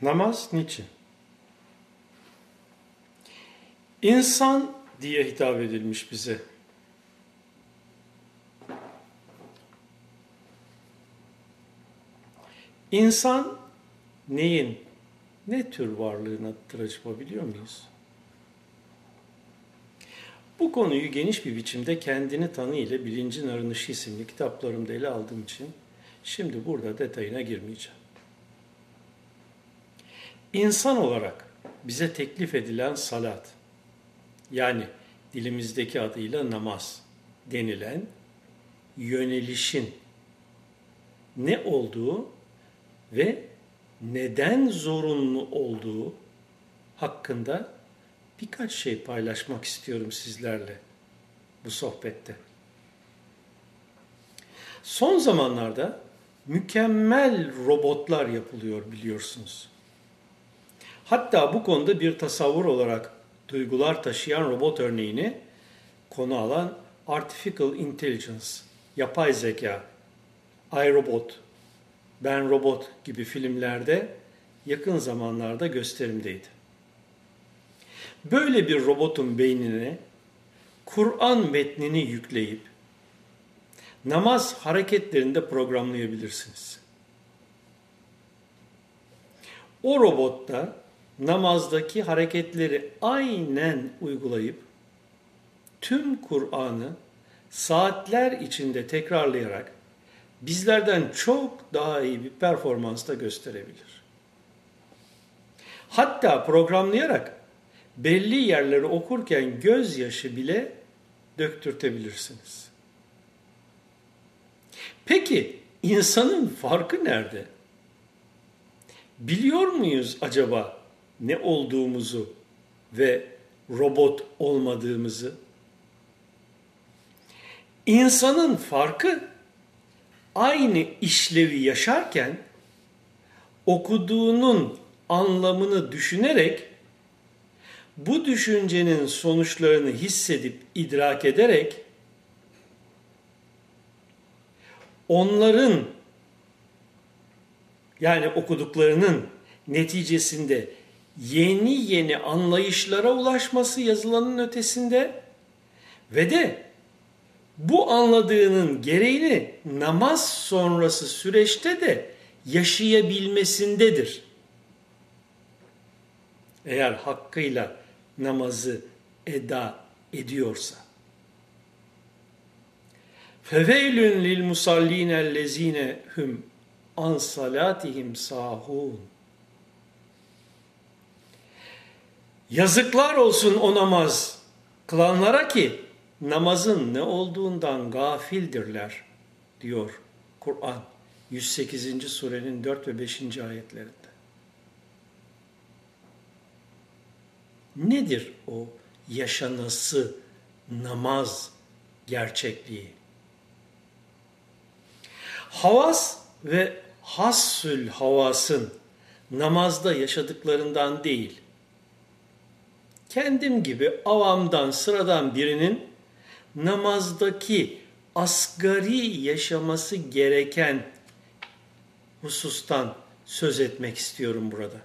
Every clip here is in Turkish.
Namaz niçin? İnsan diye hitap edilmiş bize. İnsan neyin, ne tür varlığın adıdır acaba biliyor muyuz? Bu konuyu geniş bir biçimde Kendini Tanı ile Bilincin Arınışı isimli kitaplarımda ele aldığım için şimdi burada detayına girmeyeceğim. İnsan olarak bize teklif edilen salat, yani dilimizdeki adıyla namaz denilen yönelişin ne olduğu ve neden zorunlu olduğu hakkında birkaç şey paylaşmak istiyorum sizlerle bu sohbette. Son zamanlarda mükemmel robotlar yapılıyor biliyorsunuz. Hatta bu konuda bir tasavvur olarak duygular taşıyan robot örneğini konu alan Artificial Intelligence, yapay zeka, iRobot, Ben Robot gibi filmlerde yakın zamanlarda gösterimdeydi. Böyle bir robotun beynine Kur'an metnini yükleyip namaz hareketlerinde programlayabilirsiniz. O robotta namazdaki hareketleri aynen uygulayıp tüm Kur'an'ı saatler içinde tekrarlayarak bizlerden çok daha iyi bir performansta gösterebilir. Hatta programlayarak belli yerleri okurken gözyaşı bile döktürtebilirsiniz. Peki insanın farkı nerede? Biliyor muyuz acaba ne olduğumuzu ve robot olmadığımızı? İnsanın farkı aynı işlevi yaşarken okuduğunun anlamını düşünerek bu düşüncenin sonuçlarını hissedip idrak ederek onların yani okuduklarının neticesinde yeni yeni anlayışlara ulaşması yazılanın ötesinde ve de bu anladığının gereğini namaz sonrası süreçte de yaşayabilmesindedir. Eğer hakkıyla namazı eda ediyorsa. فَوَيْلٌ لِلْمُصَلِّينَ الَّذ۪ينَ هُمْ عَنْ صَلَاتِهِمْ سَاهُونَ. Yazıklar olsun o namaz kılanlara ki namazın ne olduğundan gafildirler diyor Kur'an 108. surenin 4 ve 5. ayetlerinde. Nedir o yaşanası namaz gerçekliği? Havas ve hassül havasın namazda yaşadıklarından değil, kendim gibi avamdan, sıradan birinin namazdaki asgari yaşaması gereken husustan söz etmek istiyorum burada.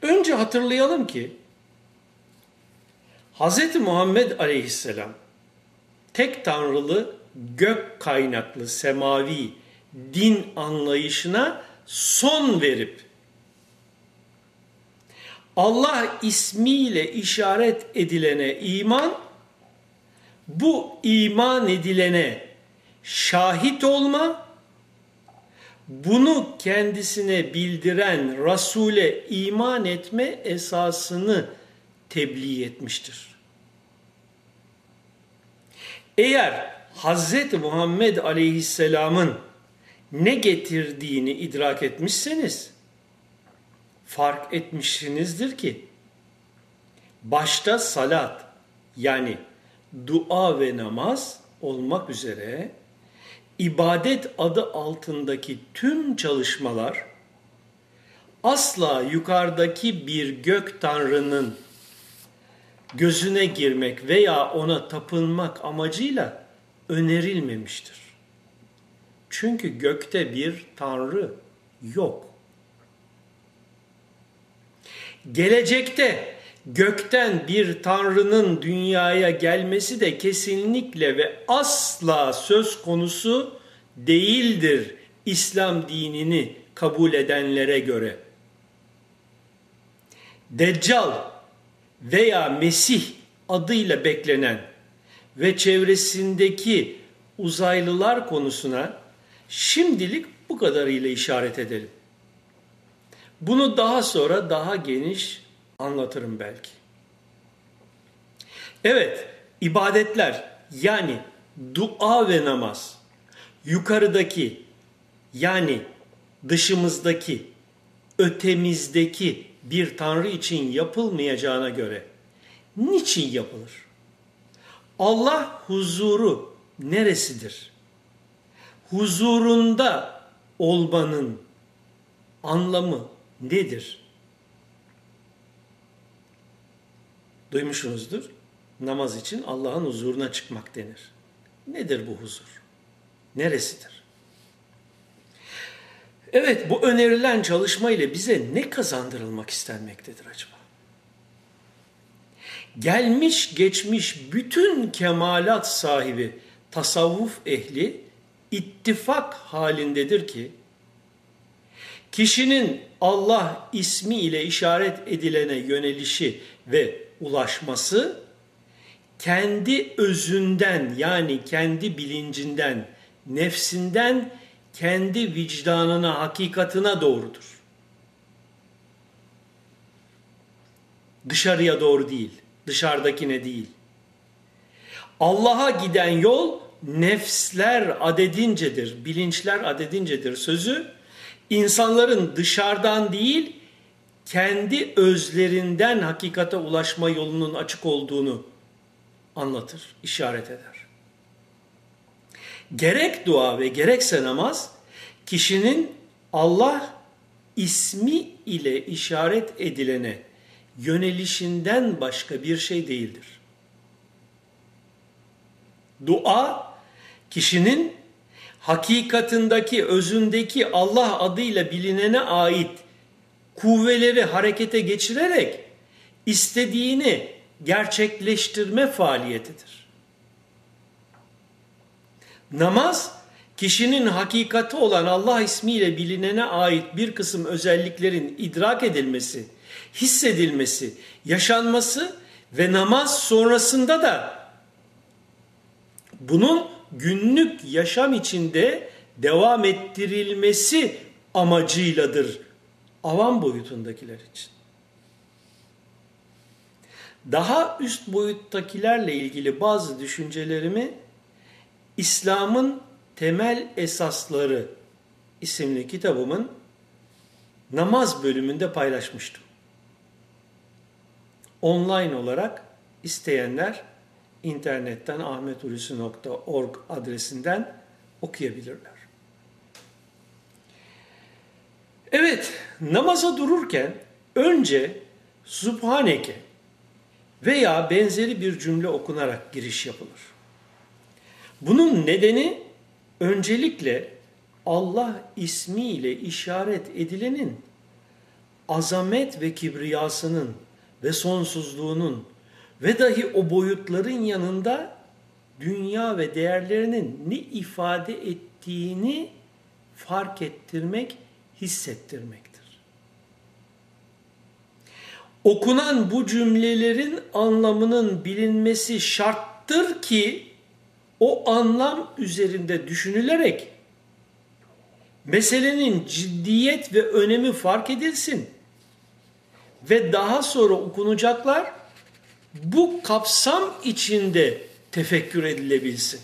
Önce hatırlayalım ki Hz. Muhammed Aleyhisselam tek tanrılı, gök kaynaklı, semavi din anlayışına son verip Allah ismiyle işaret edilene iman, bu iman edilene şahit olma, bunu kendisine bildiren Resul'e iman etme esasını tebliğ etmiştir. Eğer Hz. Muhammed Aleyhisselam'ın ne getirdiğini idrak etmişseniz, fark etmişsinizdir ki, başta salat yani dua ve namaz olmak üzere ibadet adı altındaki tüm çalışmalar asla yukarıdaki bir gök tanrının gözüne girmek veya ona tapınmak amacıyla önerilmemiştir. Çünkü gökte bir tanrı yok. Gelecekte gökten bir tanrının dünyaya gelmesi de kesinlikle ve asla söz konusu değildir İslam dinini kabul edenlere göre. Deccal veya Mesih adıyla beklenen ve çevresindeki uzaylılar konusuna şimdilik bu kadarıyla işaret edelim. Bunu daha sonra daha geniş anlatırım belki. Evet, ibadetler yani dua ve namaz yukarıdaki yani dışımızdaki, ötemizdeki bir tanrı için yapılmayacağına göre niçin yapılır? Allah huzuru neresidir? Huzurunda olmanın anlamı nedir? Duymuşsunuzdur. Namaz için Allah'ın huzuruna çıkmak denir. Nedir bu huzur? Neresidir? Evet, bu önerilen çalışma ile bize ne kazandırılmak istenmektedir acaba? Gelmiş geçmiş bütün kemalat sahibi tasavvuf ehli ittifak halindedir ki, kişinin Allah ismi ile işaret edilene yönelişi ve ulaşması, kendi özünden yani kendi bilincinden, nefsinden, kendi vicdanına, hakikatına doğrudur. Dışarıya doğru değil, dışarıdakine değil. Allah'a giden yol nefsler adedincedir, bilinçler adedincedir sözü, insanların dışarıdan değil, kendi özlerinden hakikate ulaşma yolunun açık olduğunu anlatır, işaret eder. Gerek dua ve gerekse namaz, kişinin Allah ismi ile işaret edilene yönelişinden başka bir şey değildir. Dua, kişinin hakikatındaki, özündeki Allah adıyla bilinene ait kuvveleri harekete geçirerek istediğini gerçekleştirme faaliyetidir. Namaz, kişinin hakikati olan Allah ismiyle bilinene ait bir kısım özelliklerin idrak edilmesi, hissedilmesi, yaşanması ve namaz sonrasında da bunun günlük yaşam içinde devam ettirilmesi amacıyladır avam boyutundakiler için. Daha üst boyuttakilerle ilgili bazı düşüncelerimi İslam'ın Temel Esasları isimli kitabımın namaz bölümünde paylaşmıştım. Online olarak isteyenler internetten ahmethulusi.org adresinden okuyabilirler. Evet, namaza dururken önce Subhaneke veya benzeri bir cümle okunarak giriş yapılır. Bunun nedeni öncelikle Allah ismiyle işaret edilenin azamet ve kibriyasının ve sonsuzluğunun ve dahi o boyutların yanında dünya ve değerlerinin ne ifade ettiğini fark ettirmek, hissettirmektir. Okunan bu cümlelerin anlamının bilinmesi şarttır ki o anlam üzerinde düşünülerek meselenin ciddiyet ve önemi fark edilsin ve daha sonra okunacaklar bu kapsam içinde tefekkür edilebilsin.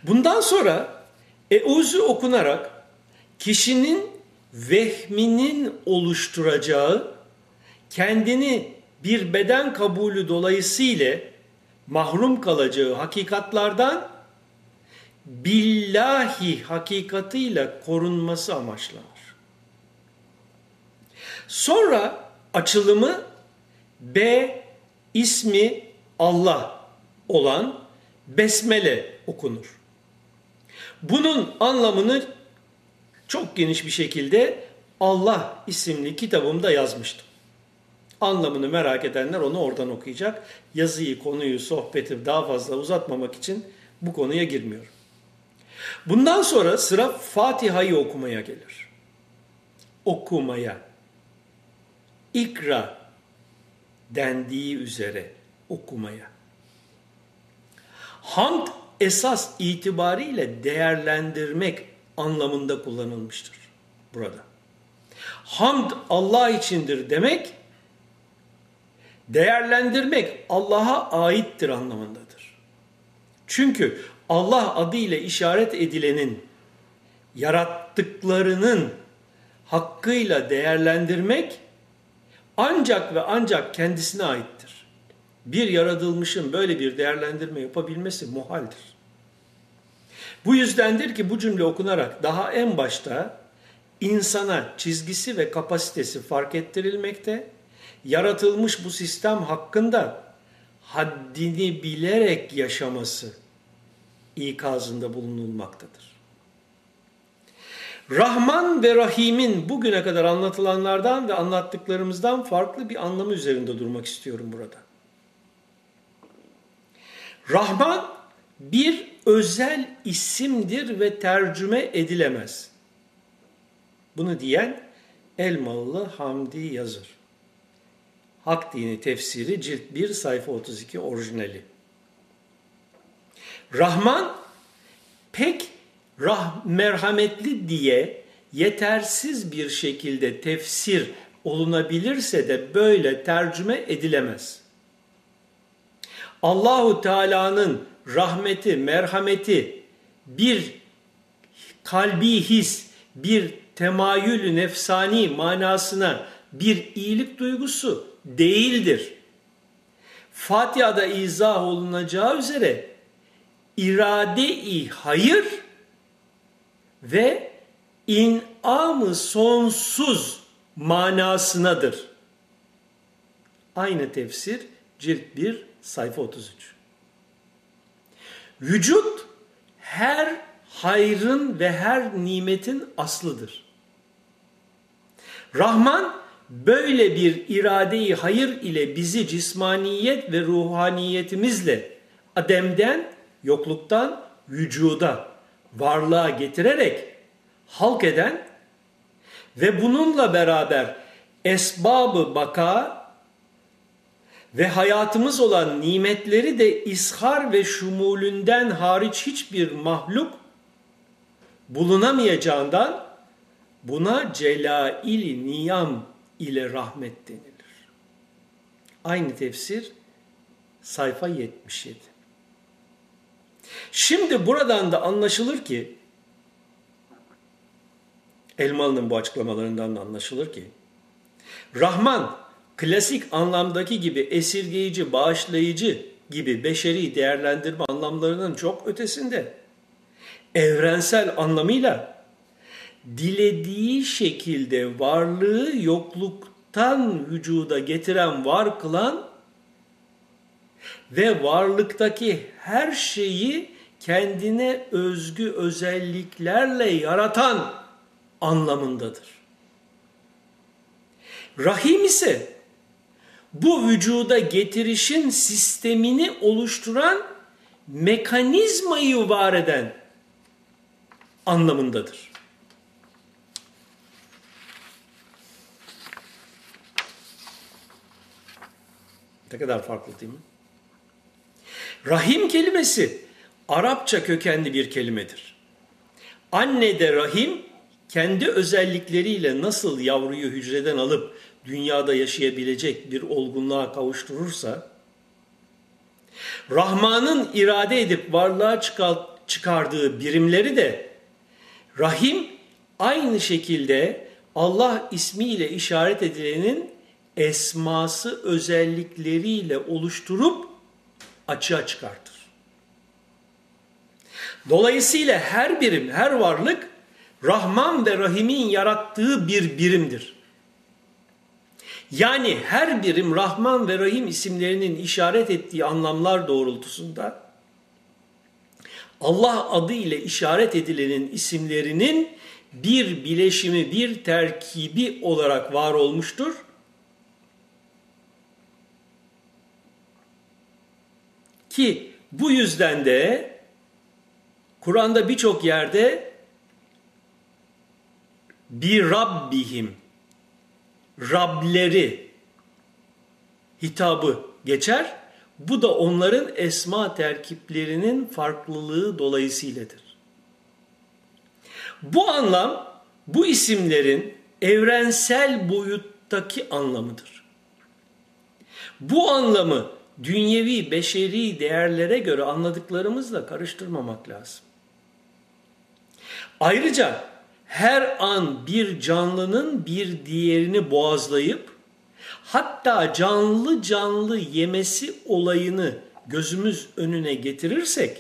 Bundan sonra Eûzü okunarak kişinin vehminin oluşturacağı kendini bir beden kabulü dolayısıyla mahrum kalacağı hakikatlardan billahi hakikatıyla korunması amaçlanır. Sonra açılımı B ismi Allah olan Besmele okunur. Bunun anlamını çok geniş bir şekilde Allah isimli kitabımda yazmıştım. Anlamını merak edenler onu oradan okuyacak. Yazıyı, konuyu, sohbeti daha fazla uzatmamak için bu konuya girmiyorum. Bundan sonra sıra Fatiha'yı okumaya gelir. Okumaya. İkra dendiği üzere okumaya. Hamd esas itibariyle değerlendirmek anlamında kullanılmıştır burada. Hamd Allah içindir demek, değerlendirmek Allah'a aittir anlamındadır. Çünkü Allah adıyla işaret edilenin, yarattıklarının hakkıyla değerlendirmek ancak ve ancak kendisine aittir. Bir yaratılmışın böyle bir değerlendirme yapabilmesi muhaldir. Bu yüzdendir ki bu cümle okunarak daha en başta insana çizgisi ve kapasitesi fark ettirilmekte, yaratılmış bu sistem hakkında haddini bilerek yaşaması ikazında bulunulmaktadır. Rahman ve Rahim'in bugüne kadar anlatılanlardan ve anlattıklarımızdan farklı bir anlamı üzerinde durmak istiyorum burada. Rahman bir özel isimdir ve tercüme edilemez. Bunu diyen Elmalı Hamdi Yazır. Hak Dini Tefsiri cilt 1 sayfa 32 orijinali. Rahman pek merhametli diye yetersiz bir şekilde tefsir olunabilirse de böyle tercüme edilemez. Allahu Teala'nın rahmeti, merhameti bir kalbi his, bir temayül nefsani manasına bir iyilik duygusu değildir. Fatiha'da izah olunacağı üzere irade-i hayır ve in'am-ı sonsuz manasınadır. Aynı tefsir cilt 1 sayfa 33. Vücut her hayrın ve her nimetin aslıdır. Rahman böyle bir irade-i hayır ile bizi cismaniyet ve ruhaniyetimizle ademden, yokluktan vücuda, varlığa getirerek halk eden ve bununla beraber esbab-ı baka ve hayatımız olan nimetleri de ishar ve şumulünden hariç hiçbir mahluk bulunamayacağından buna celail-i niyam ile rahmet denilir. Aynı tefsir sayfa 77. Şimdi buradan da anlaşılır ki, Elmalı'nın bu açıklamalarından da anlaşılır ki, Rahman klasik anlamdaki gibi esirgeyici, bağışlayıcı gibi beşeri değerlendirme anlamlarının çok ötesinde, evrensel anlamıyla dilediği şekilde varlığı yokluktan vücuda getiren, var kılan ve varlıktaki her şeyi kendine özgü özelliklerle yaratan anlamındadır. Rahim ise bu vücuda getirişin sistemini oluşturan mekanizmayı var eden anlamındadır. Ne kadar farklı değil mi? Rahim kelimesi Arapça kökenli bir kelimedir. Anne de rahim kendi özellikleriyle nasıl yavruyu hücreden alıp dünyada yaşayabilecek bir olgunluğa kavuşturursa, Rahman'ın irade edip varlığa çıkardığı birimleri de rahim aynı şekilde Allah ismiyle işaret edilenin esması özellikleriyle oluşturup açığa çıkartır. Dolayısıyla her birim, her varlık Rahman ve Rahim'in yarattığı bir birimdir. Yani her birim Rahman ve Rahim isimlerinin işaret ettiği anlamlar doğrultusunda Allah adı ile işaret edilenin isimlerinin bir bileşimi, bir terkibi olarak var olmuştur. Ki bu yüzden de Kur'an'da birçok yerde bir Rabbihim, Rableri hitabı geçer. Bu da onların esma terkiplerinin farklılığı dolayısıyladır. Bu anlam, bu isimlerin evrensel boyuttaki anlamıdır. Bu anlamı dünyevi, beşeri değerlere göre anladıklarımızla karıştırmamak lazım. Ayrıca her an bir canlının bir diğerini boğazlayıp, hatta canlı canlı yemesi olayını gözümüz önüne getirirsek,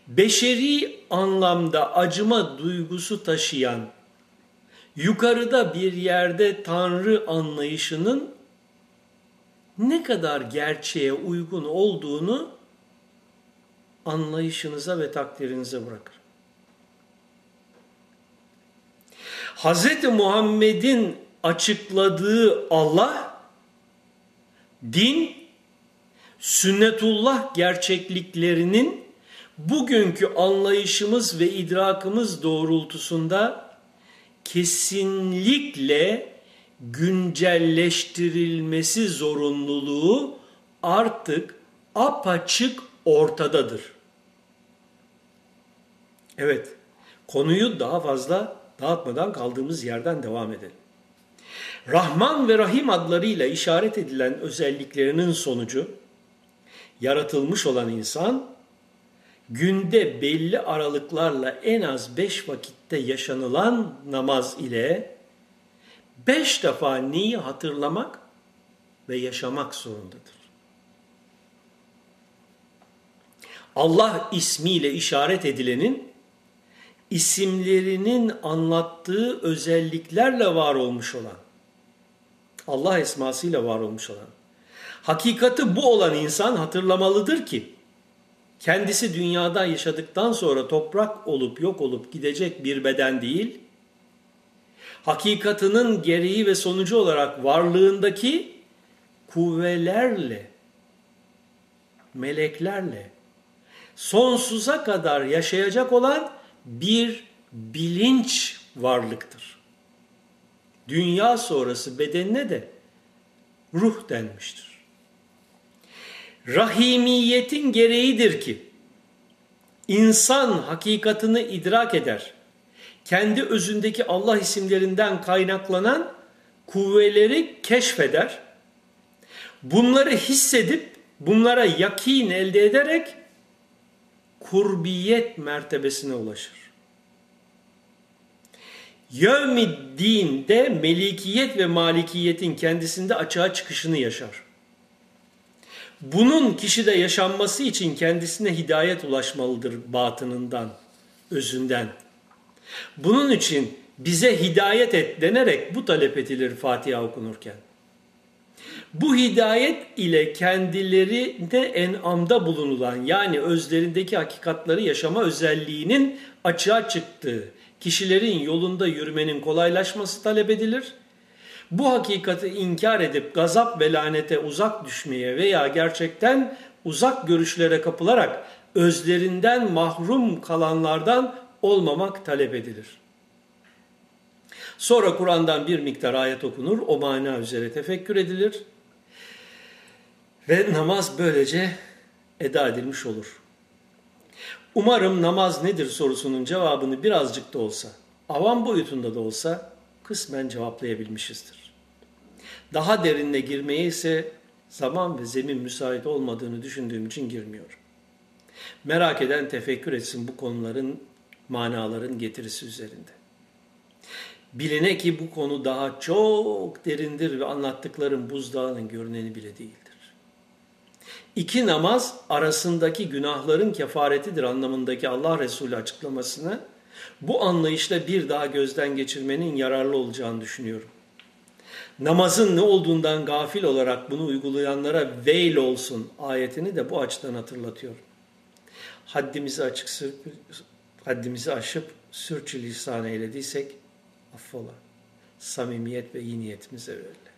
beşeri anlamda acıma duygusu taşıyan, yukarıda bir yerde Tanrı anlayışının ne kadar gerçeğe uygun olduğunu anlayışınıza ve takdirinize bırakır. Hz. Muhammed'in açıkladığı Allah, din, sünnetullah gerçekliklerinin bugünkü anlayışımız ve idrakımız doğrultusunda kesinlikle güncelleştirilmesi zorunluluğu artık apaçık ortadadır. Evet, konuyu daha fazla dağıtmadan kaldığımız yerden devam edelim. Rahman ve Rahim adlarıyla işaret edilen özelliklerinin sonucu, yaratılmış olan insan, günde belli aralıklarla en az 5 vakitte yaşanılan namaz ile 5 defa neyi hatırlamak ve yaşamak zorundadır. Allah ismiyle işaret edilenin, isimlerinin anlattığı özelliklerle var olmuş olan, Allah esmasıyla var olmuş olan, hakikati bu olan insan hatırlamalıdır ki, kendisi dünyada yaşadıktan sonra toprak olup yok olup gidecek bir beden değil, hakikatının gereği ve sonucu olarak varlığındaki kuvvelerle, meleklerle, sonsuza kadar yaşayacak olan bir bilinç varlıktır. Dünya sonrası bedenine de ruh denmiştir. Rahimiyetin gereğidir ki, insan hakikatını idrak eder, kendi özündeki Allah isimlerinden kaynaklanan kuvveleri keşfeder, bunları hissedip, bunlara yakin elde ederek, kurbiyet mertebesine ulaşır. Yevmiddin'de melikiyet ve malikiyetin kendisinde açığa çıkışını yaşar. Bunun kişide yaşanması için kendisine hidayet ulaşmalıdır batınından, özünden. Bunun için bize hidayet et denerek bu talep edilir Fatiha okunurken. Bu hidayet ile kendilerine en'amda bulunulan, yani özlerindeki hakikatları yaşama özelliğinin açığa çıktığı kişilerin yolunda yürümenin kolaylaşması talep edilir. Bu hakikati inkar edip gazap ve lanete uzak düşmeye veya gerçekten uzak görüşlere kapılarak özlerinden mahrum kalanlardan olmamak talep edilir. Sonra Kur'an'dan bir miktar ayet okunur, o mana üzere tefekkür edilir ve namaz böylece eda edilmiş olur. Umarım namaz nedir sorusunun cevabını birazcık da olsa, avam boyutunda da olsa kısmen cevaplayabilmişizdir. Daha derinine girmeye ise zaman ve zemin müsait olmadığını düşündüğüm için girmiyorum. Merak eden tefekkür etsin bu konuların, manaların getirisi üzerinde. Biline ki bu konu daha çok derindir ve anlattıklarım buzdağının görüneni bile değildir. İki namaz arasındaki günahların kefaretidir anlamındaki Allah Resulü açıklamasını bu anlayışla bir daha gözden geçirmenin yararlı olacağını düşünüyorum. Namazın ne olduğundan gafil olarak bunu uygulayanlara veil olsun ayetini de bu açıdan hatırlatıyorum. Haddimizi aşıp sürçülisan eylediysek affola. Samimiyet ve iyi niyetimize verile.